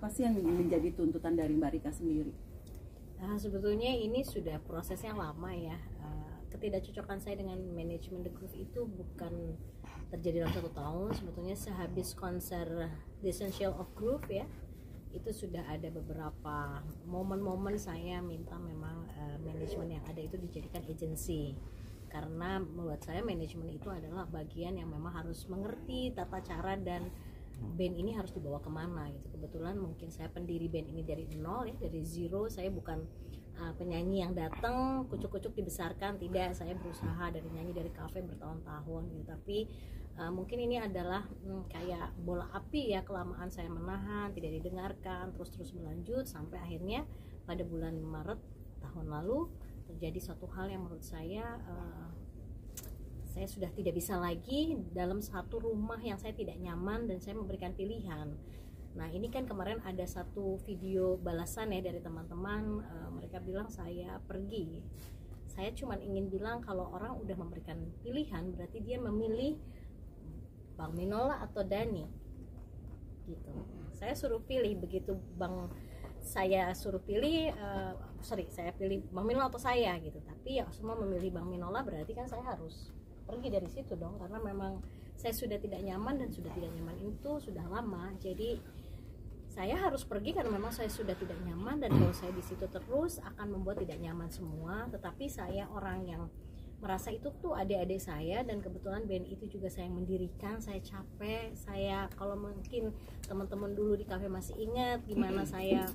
apa sih yang menjadi tuntutan dari Mbak Rika sendiri? Sebetulnya ini sudah prosesnya lama ya. Ketidakcocokan saya dengan manajemen The Groove itu bukan terjadi dalam 1 tahun. Sebetulnya sehabis konser The Essential of Groove ya, itu sudah ada beberapa momen-momen saya minta memang manajemen yang ada itu dijadikan agensi, karena menurut saya manajemen itu adalah bagian yang memang harus mengerti tata cara dan band ini harus dibawa kemana gitu. Kebetulan mungkin saya pendiri band ini dari nol ya, dari zero. Saya bukan penyanyi yang datang kucuk-kucuk dibesarkan, tidak. Saya berusaha dari nyanyi dari kafe bertahun-tahun gitu. Tapi mungkin ini adalah kayak bola api ya, kelamaan saya menahan, tidak didengarkan, terus berlanjut sampai akhirnya pada bulan Maret tahun lalu terjadi suatu hal yang menurut saya sudah tidak bisa lagi dalam satu rumah yang saya tidak nyaman dan saya memberikan pilihan. Nah ini kan kemarin ada satu video balasan ya dari teman-teman, mereka bilang saya pergi. Saya cuma ingin bilang kalau orang udah memberikan pilihan berarti dia memilih Bang Minola atau Dani gitu. Saya suruh pilih, begitu saya suruh pilih, saya pilih Bang Minola atau saya gitu. Tapi ya semua memilih Bang Minola, berarti kan saya harus pergi dari situ dong, karena memang saya sudah tidak nyaman dan sudah tidak nyaman itu sudah lama. Jadi saya harus pergi karena memang saya sudah tidak nyaman, dan kalau saya di situ terus akan membuat tidak nyaman semua. Tetapi saya orang yang merasa itu tuh adik-adik saya, dan kebetulan band itu juga saya yang mendirikan. Saya capek, saya kalau mungkin teman-teman dulu di kafe masih ingat gimana saya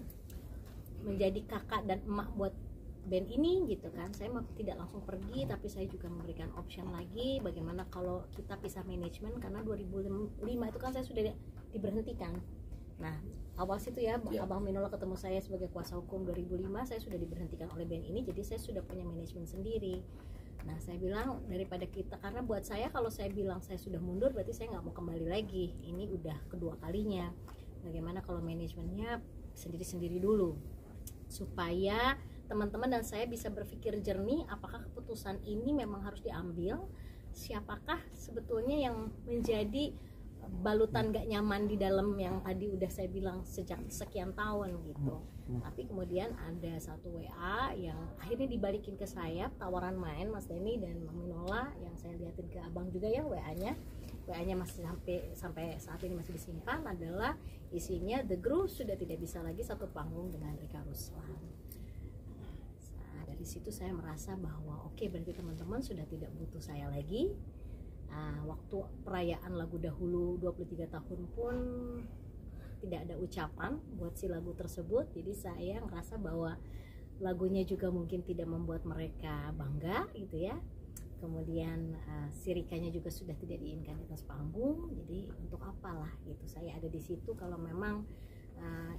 menjadi kakak dan emak buat band ini gitu kan. Saya tidak langsung pergi, tapi saya juga memberikan option lagi bagaimana kalau kita pisah manajemen, karena 2005 itu kan saya sudah diberhentikan. Nah awal situ ya, Abang Minola ketemu saya sebagai kuasa hukum 2005, saya sudah diberhentikan oleh band ini, jadi saya sudah punya manajemen sendiri. Nah saya bilang daripada kita, karena buat saya kalau saya bilang saya sudah mundur berarti saya nggak mau kembali lagi. Ini udah kedua kalinya. Bagaimana kalau manajemennya sendiri-sendiri dulu, supaya teman-teman dan saya bisa berpikir jernih, apakah keputusan ini memang harus diambil, siapakah sebetulnya yang menjadi balutan gak nyaman di dalam yang tadi udah saya bilang sejak sekian tahun gitu. Tapi kemudian ada satu WA yang akhirnya dibalikin ke saya, tawaran main Mas Denny dan Bang Minola, yang saya liatin ke abang juga ya WA-nya masih sampai saat ini masih disimpan, adalah isinya The Groove sudah tidak bisa lagi satu panggung dengan Rika Ruslan. Dari situ saya merasa bahwa oke, berarti teman-teman sudah tidak butuh saya lagi. Waktu perayaan lagu dahulu 23 tahun pun tidak ada ucapan buat si lagu tersebut. Jadi saya merasa bahwa lagunya juga mungkin tidak membuat mereka bangga gitu ya. Kemudian si Rikanya juga sudah tidak diinginkan di atas panggung. Jadi untuk apalah gitu saya ada di situ kalau memang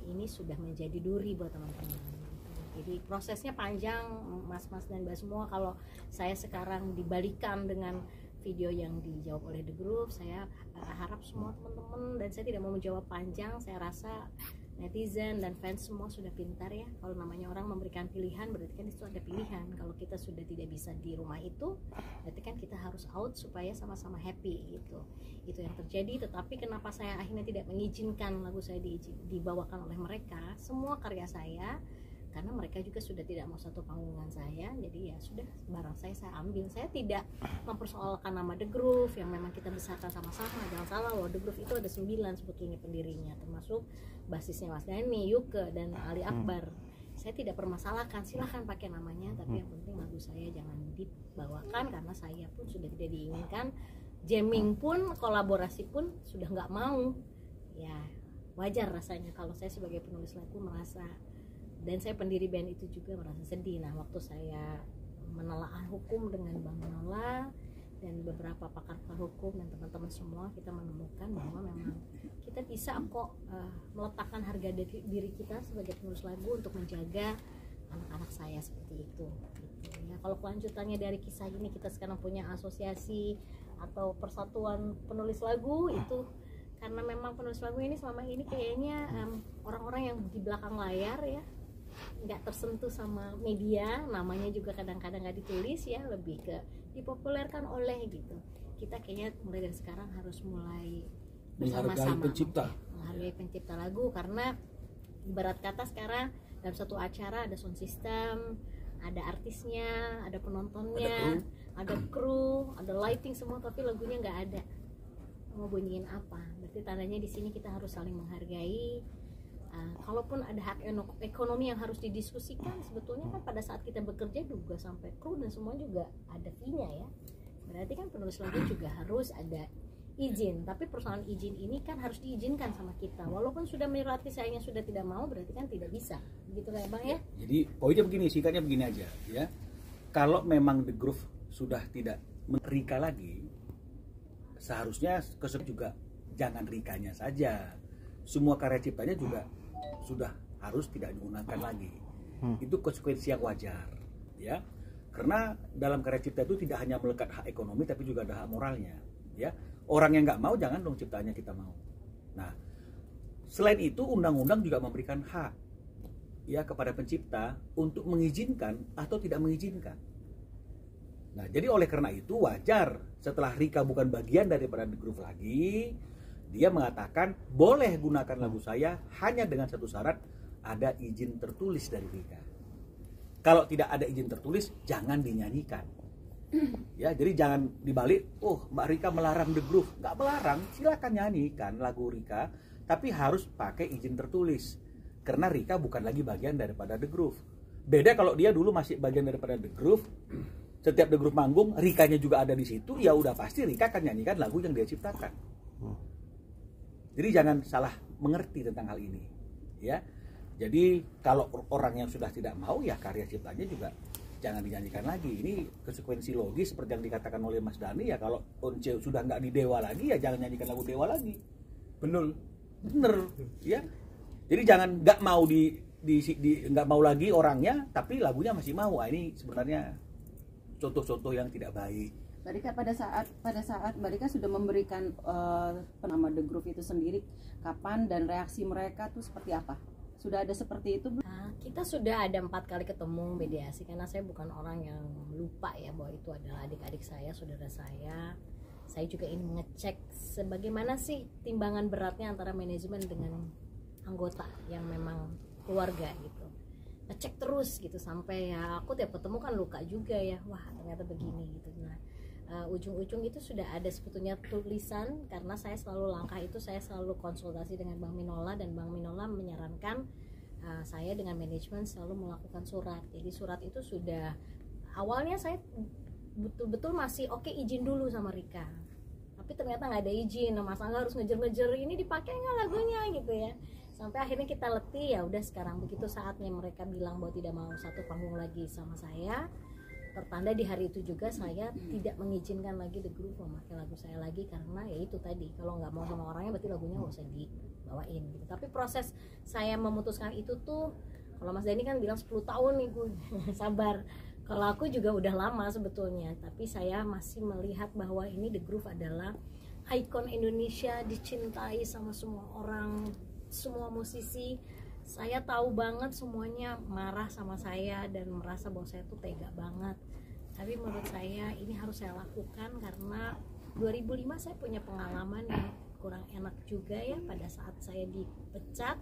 ini sudah menjadi duri buat teman-teman. Jadi prosesnya panjang, mas-mas dan mbak semua. Kalau saya sekarang dibalikan dengan video yang dijawab oleh The Groove, saya harap semua teman-teman, dan saya tidak mau menjawab panjang, saya rasa netizen dan fans semua sudah pintar ya. Kalau namanya orang memberikan pilihan, berarti kan itu ada pilihan. Kalau kita sudah tidak bisa di rumah itu, berarti kan kita harus out supaya sama-sama happy gitu. Itu yang terjadi. Tetapi kenapa saya akhirnya tidak mengizinkan lagu saya dibawakan oleh mereka, semua karya saya, karena mereka juga sudah tidak mau satu panggungan saya. Jadi ya sudah, barang saya ambil. Saya tidak mempersoalkan nama The Groove yang memang kita besarkan sama-sama. Jangan salah loh, The Groove itu ada 9 sebetulnya pendirinya, termasuk basisnya Mas Dhani, Yuke, dan Ali Akbar. Saya tidak permasalahkan, silahkan pakai namanya, tapi yang penting lagu saya jangan dibawakan, karena saya pun sudah tidak diinginkan. Jamming pun, kolaborasi pun sudah nggak mau. Ya wajar rasanya kalau saya sebagai penulis lagu merasa, dan saya pendiri band itu juga merasa sedih. Nah waktu saya menelaah hukum dengan Bang Minola dan beberapa pakar-pakar hukum dan teman-teman semua, kita menemukan bahwa memang kita bisa kok meletakkan harga diri kita sebagai penulis lagu untuk menjaga anak-anak saya seperti itu gitu. Ya, kalau kelanjutannya dari kisah ini, kita sekarang punya asosiasi atau persatuan penulis lagu, itu karena memang penulis lagu ini selama ini kayaknya orang-orang yang di belakang layar ya, nggak tersentuh sama media, namanya juga kadang-kadang nggak ditulis ya, lebih ke dipopulerkan oleh gitu. Kita kayaknya mulai dari sekarang harus mulai bersama-sama menghargai pencipta lagu, karena Ibarat kata sekarang dalam satu acara ada sound system, ada artisnya, ada penontonnya, ada kru, ada lighting semua, tapi lagunya nggak ada. Mau bunyiin apa? Berarti tandanya di sini kita harus saling menghargai. Kalaupun ada hak ekonomi yang harus didiskusikan, sebetulnya kan pada saat kita bekerja juga sampai kru dan semua juga ada fee-nya ya. Berarti kan penulis lagu juga harus ada izin, tapi persoalan izin ini kan harus diizinkan sama kita. Walaupun sudah menyurati sayanya sudah tidak mau, berarti kan tidak bisa. Begitu kan Bang ya? Jadi poinnya begini, singkatnya begini aja ya. Kalau memang The Groove sudah tidak Rika lagi, seharusnya juga jangan Rikanya saja. Semua karya ciptanya juga sudah harus tidak digunakan lagi. Itu konsekuensi yang wajar ya. Karena dalam karya cipta itu tidak hanya melekat hak ekonomi, tapi juga ada hak moralnya ya. Orang yang nggak mau, jangan dong ciptanya kita mau. Nah, selain itu undang-undang juga memberikan hak ya kepada pencipta untuk mengizinkan atau tidak mengizinkan. Nah, jadi oleh karena itu wajar setelah Rika bukan bagian daripada The Groove lagi, dia mengatakan boleh gunakan lagu saya hanya dengan satu syarat, ada izin tertulis dari Rika. Kalau tidak ada izin tertulis, jangan dinyanyikan. Ya, jadi jangan dibalik, oh Mbak Rika melarang The Groove. Nggak melarang, silakan nyanyikan lagu Rika, tapi harus pakai izin tertulis. Karena Rika bukan lagi bagian daripada The Groove. Beda kalau dia dulu masih bagian daripada The Groove, setiap The Groove manggung, Rikanya juga ada di situ, ya udah pasti Rika akan nyanyikan lagu yang dia ciptakan. Jadi jangan salah mengerti tentang hal ini. Ya, jadi kalau orang yang sudah tidak mau, ya karya ciptanya juga jangan dinyanyikan lagi. Ini konsekuensi logis seperti yang dikatakan oleh Mas Dhani ya. Kalau Once sudah nggak di Dewa lagi, ya jangan nyanyikan lagu Dewa lagi. Bener ya. Jadi jangan nggak mau nggak mau lagi orangnya, tapi lagunya masih mau. Ini sebenarnya contoh-contoh yang tidak baik. Mbak Rika, pada saat Mbak Rika sudah memberikan nama The Groove itu sendiri, kapan dan reaksi mereka tuh seperti apa? Sudah ada seperti itu? Kita sudah ada 4 kali ketemu mediasi, karena saya bukan orang yang lupa ya bahwa itu adalah adik-adik saya, saudara saya. Saya juga ingin mengecek sebagaimana sih timbangan beratnya antara manajemen dengan anggota yang memang keluarga gitu. Ngecek terus gitu sampai ya aku tiap ketemu kan luka juga ya, wah ternyata begini gitu. Nah, ujung-ujung itu sudah ada sebetulnya tulisan, karena saya selalu langkah itu saya selalu konsultasi dengan Bang Minola, dan Bang Minola menyarankan saya dengan manajemen selalu melakukan surat. Jadi surat itu sudah awalnya saya betul-betul masih oke, izin dulu sama Rika, tapi ternyata nggak ada izin. Nah, Mas Angga harus ngejer-ngejer ini dipakai nggak lagunya gitu ya, sampai akhirnya kita letih. Ya udah, sekarang begitu saatnya mereka bilang bahwa tidak mau satu panggung lagi sama saya, tertanda di hari itu juga saya tidak mengizinkan lagi The Groove memakai lagu saya lagi, karena ya itu tadi, kalau nggak mau sama orangnya berarti lagunya nggak usah dibawain gitu. Tapi proses saya memutuskan itu tuh, kalau Mas Dhani kan bilang 10 tahun nih gue sabar, kalau aku juga udah lama sebetulnya, tapi saya masih melihat bahwa ini The Groove adalah ikon Indonesia, dicintai sama semua orang, semua musisi. Saya tahu banget semuanya marah sama saya dan merasa bahwa saya tuh tega banget. Tapi menurut saya ini harus saya lakukan, karena 2005 saya punya pengalaman yang kurang enak juga ya, pada saat saya dipecat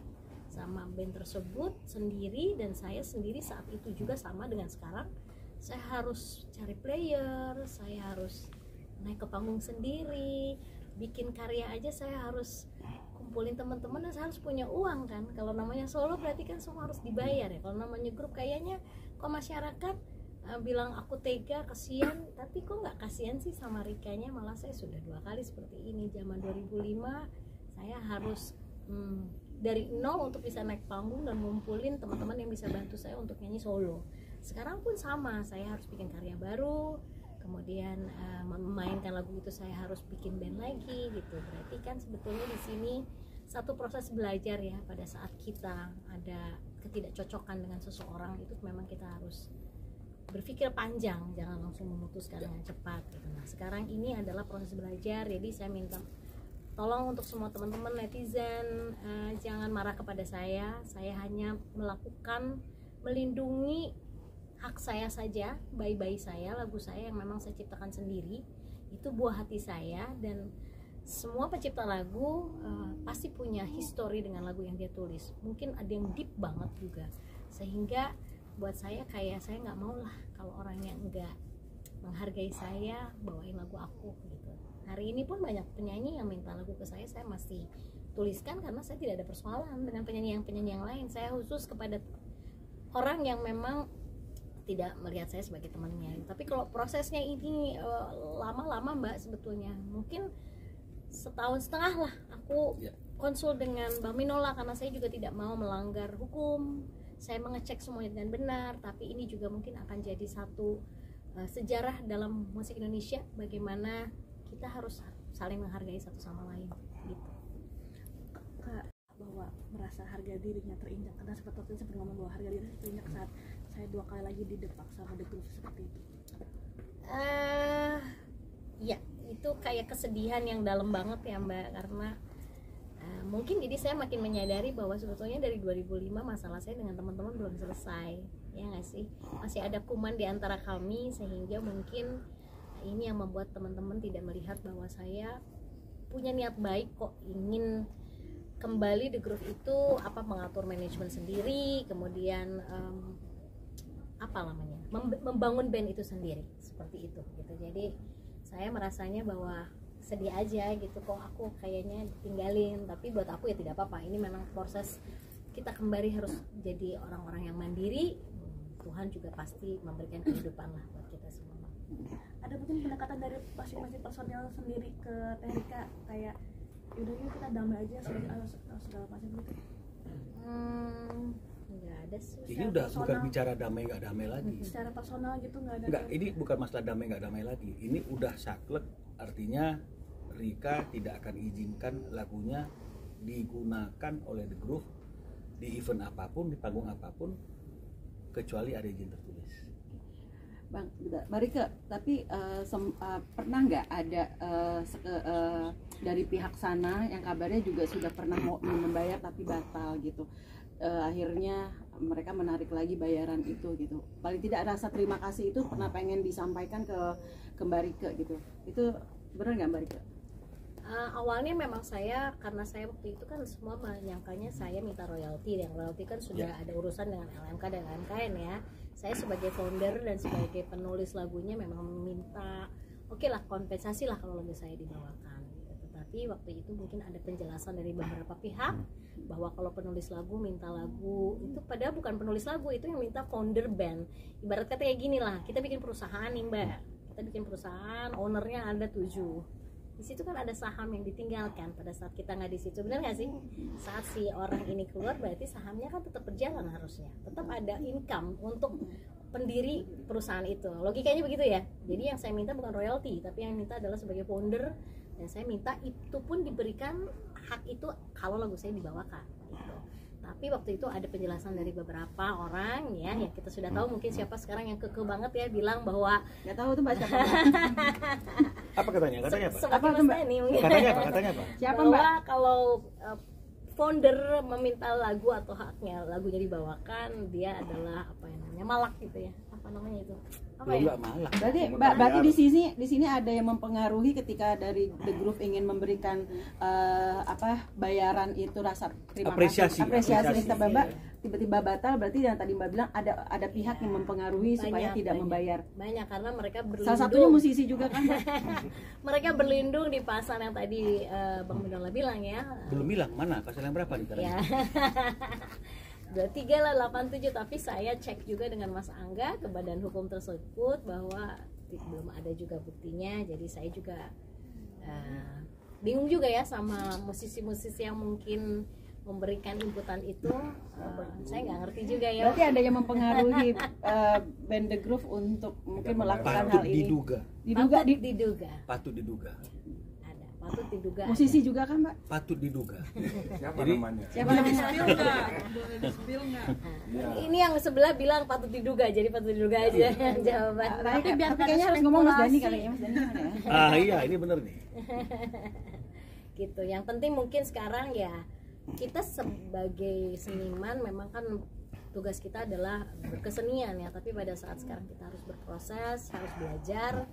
sama band tersebut sendiri, dan saya sendiri saat itu juga sama dengan sekarang, saya harus cari player, saya harus naik ke panggung sendiri, bikin karya aja saya harus kumpulin teman-teman, dan saya harus punya uang kan. Kalau namanya solo berarti kan semua harus dibayar ya. Kalau namanya grup kayaknya kok masyarakat bilang aku tega, kasihan, tapi kok nggak kasihan sih sama Rikanya. Malah saya sudah 2 kali seperti ini. Zaman 2005 saya harus dari nol untuk bisa naik panggung dan ngumpulin teman-teman yang bisa bantu saya untuk nyanyi solo. Sekarang pun sama, saya harus bikin karya baru, kemudian memainkan lagu itu saya harus bikin band lagi gitu. Berarti kan sebetulnya di sini satu proses belajar ya. Pada saat kita ada ketidakcocokan dengan seseorang, itu memang kita harus berpikir panjang, jangan langsung memutuskan dengan cepat gitu. Nah, sekarang ini adalah proses belajar, jadi saya minta tolong untuk semua teman-teman netizen, jangan marah kepada saya hanya melakukan melindungi hak saya saja, bayi-bayi saya, lagu saya yang memang saya ciptakan sendiri, itu buah hati saya, dan semua pencipta lagu pasti punya histori dengan lagu yang dia tulis. Mungkin ada yang deep banget juga, sehingga buat saya kayak saya nggak mau lah kalau orang yang nggak menghargai saya bawain lagu aku gitu. Hari ini pun banyak penyanyi yang minta lagu ke saya masih tuliskan karena saya tidak ada persoalan dengan penyanyi yang lain. Saya khusus kepada orang yang memang tidak melihat saya sebagai temannya. Tapi kalau prosesnya ini lama-lama Mbak, sebetulnya mungkin setahun setengah lah aku konsul dengan Bang Minola, karena saya juga tidak mau melanggar hukum. Saya mengecek semuanya dengan benar, tapi ini juga mungkin akan jadi satu sejarah dalam musik Indonesia, bagaimana kita harus saling menghargai satu sama lain gitu. Kak, bahwa merasa harga dirinya terinjak, karena seperti itu sempat ngomong bahwa harga dirinya terinjak saat saya 2 kali lagi didepak sama The Groove seperti itu. Ya, itu kayak kesedihan yang dalam banget ya Mbak, karena mungkin jadi saya makin menyadari bahwa sebetulnya dari 2005 masalah saya dengan teman-teman belum selesai, ya nggak sih? Masih ada kuman di antara kami, sehingga mungkin ini yang membuat teman-teman tidak melihat bahwa saya punya niat baik kok, ingin kembali The Groove itu mengatur manajemen sendiri, kemudian membangun band itu sendiri, seperti itu gitu. Jadi saya merasanya bahwa sedih aja gitu, kok aku kayaknya ditinggalin. Tapi buat aku ya tidak apa-apa, ini memang proses kita kembali harus jadi orang-orang yang mandiri. Tuhan juga pasti memberikan kehidupan lah buat kita semua. Ada mungkin pendekatan dari masing-masing personel sendiri ke Teh Rika, kayak yaudah yuk kita damai aja segala macam gitu? Nggak ada sih. Ini udah bukan bicara damai nggak damai lagi. Secara personal gitu nggak ada? Nggak, ini bukan masalah damai nggak damai lagi. Ini udah saklek, artinya Rika tidak akan izinkan lagunya digunakan oleh The Groove di event apapun, di panggung apapun, kecuali ada izin tertulis. Bang, Mbak Rika, tapi pernah nggak ada dari pihak sana yang kabarnya juga sudah pernah mau membayar tapi batal gitu, akhirnya mereka menarik lagi bayaran itu gitu. Paling tidak rasa terima kasih itu pernah pengen disampaikan ke Mbak Rika gitu. Itu benar nggak Mbak Rika? Awalnya memang saya, karena saya waktu itu kan semua menyangkanya saya minta royalti, dan royalti kan sudah ada urusan dengan LMK dan LMKN ya. Saya sebagai founder dan sebagai penulis lagunya memang meminta oke lah kompensasi lah kalau lagu saya dibawakan gitu. Tetapi waktu itu mungkin ada penjelasan dari beberapa pihak bahwa kalau penulis lagu minta lagu itu, padahal bukan penulis lagu, itu yang minta founder band. Ibarat kata kayak gini lah, kita bikin perusahaan nih Mbak, kita bikin perusahaan, ownernya ada 7. Di situ kan ada saham yang ditinggalkan pada saat kita nggak di situ, benar nggak sih? Saat si orang ini keluar berarti sahamnya kan tetap berjalan, harusnya tetap ada income untuk pendiri perusahaan itu. Logikanya begitu ya. Jadi yang saya minta bukan royalti, tapi yang minta adalah sebagai founder, dan saya minta itu pun diberikan hak itu kalau lagu saya dibawakan gitu. Tapi waktu itu ada penjelasan dari beberapa orang ya, yang kita sudah tahu mungkin siapa sekarang yang kekeh banget ya, bilang bahwa nggak tahu tuh Mbak siapa. Apa katanya? Katanya apa? Apa tuh Mbak? Katanya apa? Katanya apa? Siapa bahwa Mbak? Kalau founder meminta lagu atau haknya lagunya dibawakan, dia adalah apa yang namanya malak gitu ya, apa namanya itu, apa ya? Enggak malah. Berarti di sini ada yang mempengaruhi ketika dari The Groove ingin memberikan bayaran itu, rasa terima Apresiasi kita Mbak, iya. tiba-tiba batal. Berarti yang tadi Mbak bilang ada pihak yang mempengaruhi supaya tidak membayar. Banyak, karena mereka berlindung. Salah satunya musisi juga kan Mbak? Mereka berlindung di pasal yang tadi Bang Minola bilang ya. Belum bilang mana pasal yang berapa nih? Ya. 23 lah 87, tapi saya cek juga dengan Mas Angga ke badan hukum tersebut bahwa belum ada juga buktinya. Jadi saya juga bingung juga ya sama musisi-musisi yang mungkin memberikan inputan itu. Saya nggak ngerti juga ya. Berarti ada yang mempengaruhi band The Groove untuk mungkin melakukan hal ini. Diduga. Patut diduga. Ada, patut diduga. Musisi juga kan Mbak? Patut diduga. Siapa Jadi, namanya? Siapa namanya? Boleh di-spill nggak? Ini yang sebelah bilang patut diduga, jadi patut diduga aja jawaban. Tapi kayaknya harus ngomong Mas Dani kali ya, Mas Dani mana ya? Iya, ini bener nih. Gitu. Yang penting mungkin sekarang ya, kita sebagai seniman memang kan tugas kita adalah berkesenian ya, tapi pada saat sekarang kita harus berproses, harus belajar.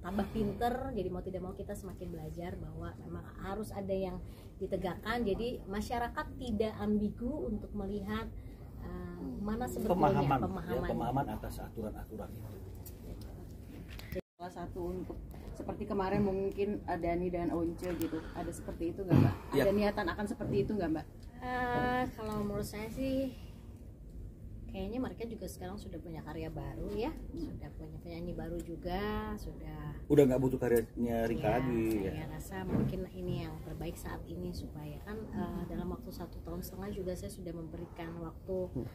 tambah pinter, jadi mau tidak mau kita semakin belajar bahwa memang harus ada yang ditegakkan, jadi masyarakat tidak ambigu untuk melihat mana sebetulnya pemahaman atas aturan-aturan itu. Salah satu untuk seperti kemarin mungkin Dani dan Once gitu, ada seperti itu nggak Mbak? Ada niatan akan seperti itu nggak Mbak? Kalau menurut saya sih kayaknya mereka juga sekarang sudah punya karya baru ya, sudah punya penyanyi baru juga, udah nggak butuh karyanya Rika lagi. Saya rasa mungkin ini yang terbaik saat ini, supaya kan dalam waktu 1,5 tahun juga saya sudah memberikan waktu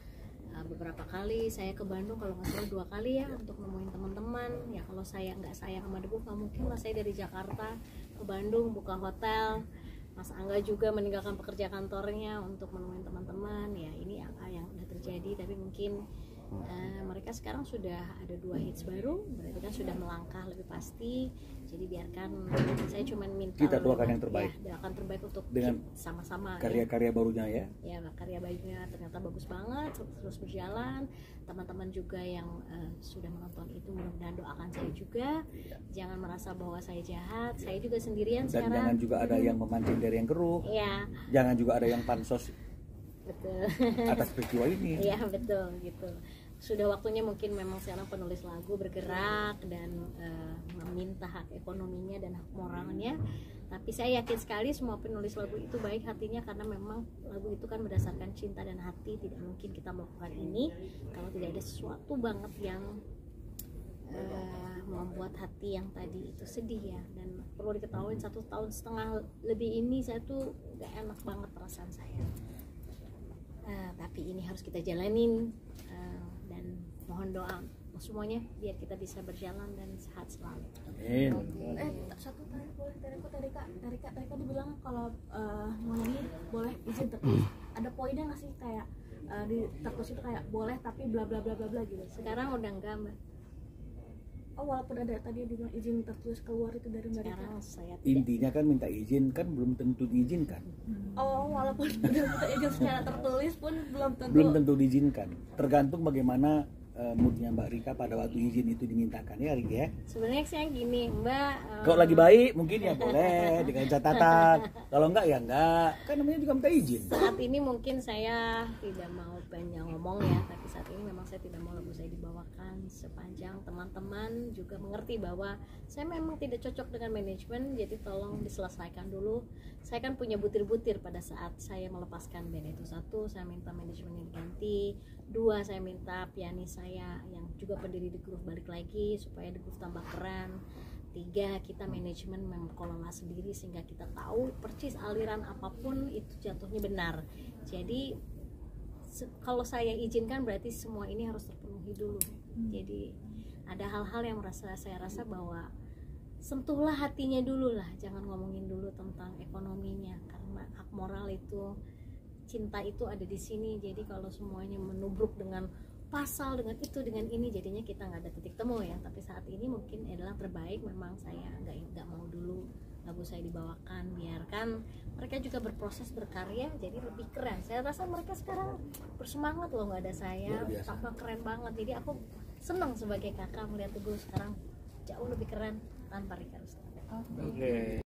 beberapa kali saya ke Bandung, kalau nggak salah 2 kali ya, untuk nemuin teman-teman ya. Kalau saya nggak sayang sama debu nggak mungkin lah saya dari Jakarta ke Bandung buka hotel. Mas Angga juga meninggalkan pekerja kantornya untuk menemuin teman-teman ya. Ini apa yang udah terjadi, tapi mungkin mereka sekarang sudah ada 2 hits baru, berarti kan sudah melangkah lebih pasti. Jadi biarkan, saya cuma minta kita doakan yang terbaik, doakan terbaik untuk dengan sama-sama karya-karya barunya ya. Ya, karya barunya ternyata bagus banget, terus berjalan. Teman-teman juga yang sudah menonton itu mudah-mudahan doakan saya juga. Jangan merasa bahwa saya jahat, saya juga sendirian dan sekarang. Jangan juga ada yang memancing dari yang keruh. Ya. Jangan juga ada yang pansos. Betul. Atas peristiwa ini. Iya betul gitu. Sudah waktunya mungkin memang sekarang penulis lagu bergerak dan meminta hak ekonominya dan hak moralnya. Tapi saya yakin sekali semua penulis lagu itu baik hatinya, karena memang lagu itu kan berdasarkan cinta dan hati. Tidak mungkin kita melakukan ini kalau tidak ada sesuatu banget yang membuat hati yang tadi itu sedih ya. Dan perlu diketahui 1,5 tahun lebih ini saya tuh gak enak banget perasaan saya. Tapi ini harus kita jalanin, dan mohon doa semuanya biar kita bisa berjalan dan sehat selalu. Amin. Satu tadi boleh dari Kak dibilang kalau nyanyi boleh izin tertulis. Ada poinnya nggak sih kayak di tertulis itu kayak boleh tapi bla bla bla bla bla gitu. Sekarang udah enggak Mbak. Oh, walaupun ada tadi dibilang izin tertulis keluar itu dari mereka. Sekarang saya tidak. Intinya kan minta izin kan belum tentu diizinkan. Oh, walaupun udah minta izin secara tertulis pun belum tentu diizinkan. Tergantung bagaimana moodnya Mbak Rika pada waktu izin itu dimintakan ya Rika ya. Sebenarnya saya gini Mbak. Kalau lagi baik mungkin ya boleh dengan catatan. Kalau enggak ya enggak. Kan namanya juga minta izin. Saat ini mungkin saya tidak mau banyak ngomong ya, tapi saat ini memang saya tidak mau lagu saya dibawakan sepanjang teman-teman juga mengerti bahwa saya memang tidak cocok dengan manajemen, jadi tolong diselesaikan dulu. Saya kan punya butir-butir pada saat saya melepaskan band itu. 1, saya minta manajemennya diganti. 2, saya minta pianis saya yang juga pendiri The Groove balik lagi supaya The Groove tambah keren. 3, kita manajemen mengelola sendiri sehingga kita tahu persis aliran apapun itu jatuhnya benar. Jadi kalau saya izinkan berarti semua ini harus terpenuhi dulu. Jadi ada hal-hal yang saya rasa bahwa sentuhlah hatinya dulu lah, jangan ngomongin dulu tentang ekonominya, karena hak moral itu, cinta itu ada di sini. Jadi kalau semuanya menubruk dengan pasal, dengan itu, dengan ini, jadinya kita nggak ada titik temu ya. Tapi saat ini mungkin adalah terbaik, memang saya nggak mau dulu lagu saya dibawakan, biarkan mereka juga berproses berkarya jadi lebih keren. Saya rasa mereka sekarang bersemangat loh, nggak ada saya, tambah keren banget. Jadi aku senang sebagai kakak melihat Teguh sekarang jauh lebih keren tanpa Rika Rustami. Oke.